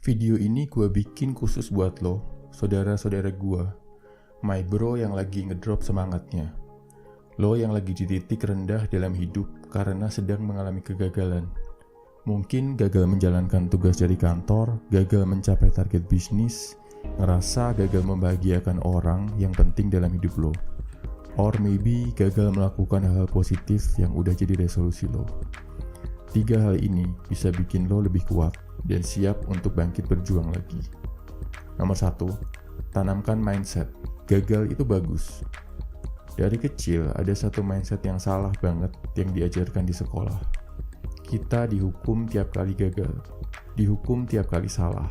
Video ini gue bikin khusus buat lo, saudara-saudara gue, my bro yang lagi ngedrop semangatnya. Lo yang lagi di titik rendah dalam hidup karena sedang mengalami kegagalan. Mungkin gagal menjalankan tugas dari kantor, gagal mencapai target bisnis, ngerasa gagal membahagiakan orang yang penting dalam hidup lo. Or maybe gagal melakukan hal-hal positif yang udah jadi resolusi lo. 3 hal ini bisa bikin lo lebih kuat dan siap untuk bangkit berjuang lagi. Nomor 1, tanamkan mindset. Gagal itu bagus. Dari kecil ada satu mindset yang salah banget yang diajarkan di sekolah. Kita dihukum tiap kali gagal, dihukum tiap kali salah.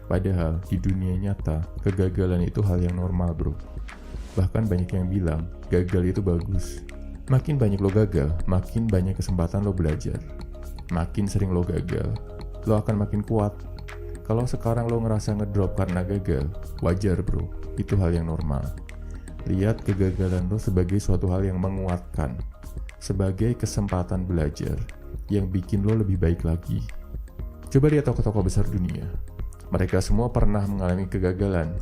Padahal di dunia nyata, kegagalan itu hal yang normal bro. Bahkan banyak yang bilang, gagal itu bagus. Makin banyak lo gagal, makin banyak kesempatan lo belajar. Makin sering lo gagal, lo akan makin kuat. Kalau sekarang lo ngerasa ngedrop karena gagal, wajar bro, itu hal yang normal. Lihat kegagalan lo sebagai suatu hal yang menguatkan, sebagai kesempatan belajar, yang bikin lo lebih baik lagi. Coba lihat tokoh-tokoh besar dunia. Mereka semua pernah mengalami kegagalan.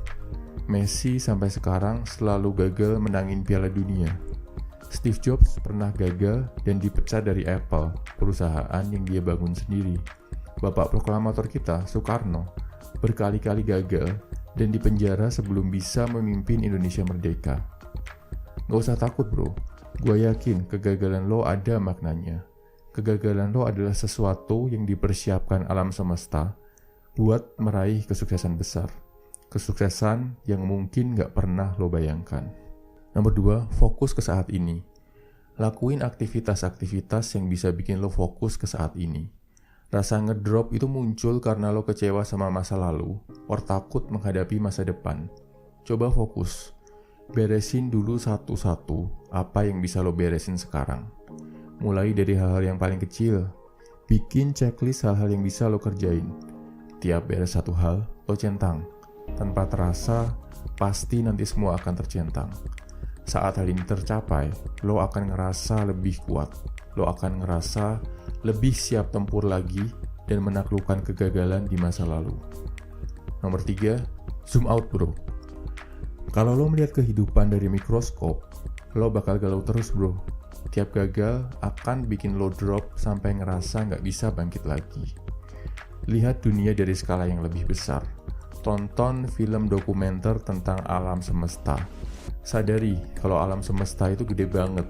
Messi sampai sekarang selalu gagal menangin Piala Dunia. Steve Jobs pernah gagal dan dipecat dari Apple, perusahaan yang dia bangun sendiri. Bapak proklamator kita, Soekarno, berkali-kali gagal dan dipenjara sebelum bisa memimpin Indonesia merdeka. Gak usah takut bro, gue yakin kegagalan lo ada maknanya. Kegagalan lo adalah sesuatu yang dipersiapkan alam semesta buat meraih kesuksesan besar. Kesuksesan yang mungkin gak pernah lo bayangkan. Nomor 2, fokus ke saat ini. Lakuin aktivitas-aktivitas yang bisa bikin lo fokus ke saat ini. Rasa ngedrop itu muncul karena lo kecewa sama masa lalu, or takut menghadapi masa depan. Coba fokus. Beresin dulu satu-satu apa yang bisa lo beresin sekarang. Mulai dari hal-hal yang paling kecil. Bikin checklist hal-hal yang bisa lo kerjain. Tiap beres satu hal, lo centang. Tanpa terasa, pasti nanti semua akan tercentang. Saat hal ini tercapai, lo akan ngerasa lebih kuat. Lo akan ngerasa lebih siap tempur lagi dan menaklukkan kegagalan di masa lalu. Nomor 3, zoom out bro. Kalau lo melihat kehidupan dari mikroskop, lo bakal galau terus bro. Tiap gagal akan bikin lo drop sampai ngerasa nggak bisa bangkit lagi. Lihat dunia dari skala yang lebih besar. Tonton film dokumenter tentang alam semesta. Sadari kalau alam semesta itu gede banget.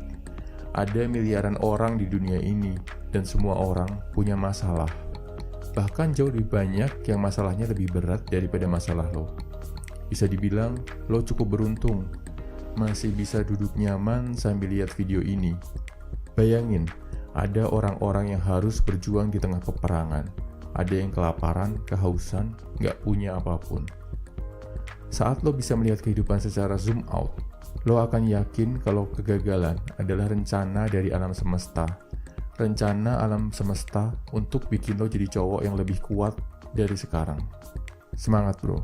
Ada miliaran orang di dunia ini dan semua orang punya masalah. Bahkan jauh lebih banyak yang masalahnya lebih berat daripada masalah lo. Bisa dibilang lo cukup beruntung masih bisa duduk nyaman sambil lihat video ini. Bayangin, ada orang-orang yang harus berjuang di tengah peperangan. Ada yang kelaparan, kehausan, gak punya apapun. Saat lo bisa melihat kehidupan secara zoom out, lo akan yakin kalau kegagalan adalah rencana dari alam semesta. Rencana alam semesta untuk bikin lo jadi cowok yang lebih kuat dari sekarang. Semangat bro!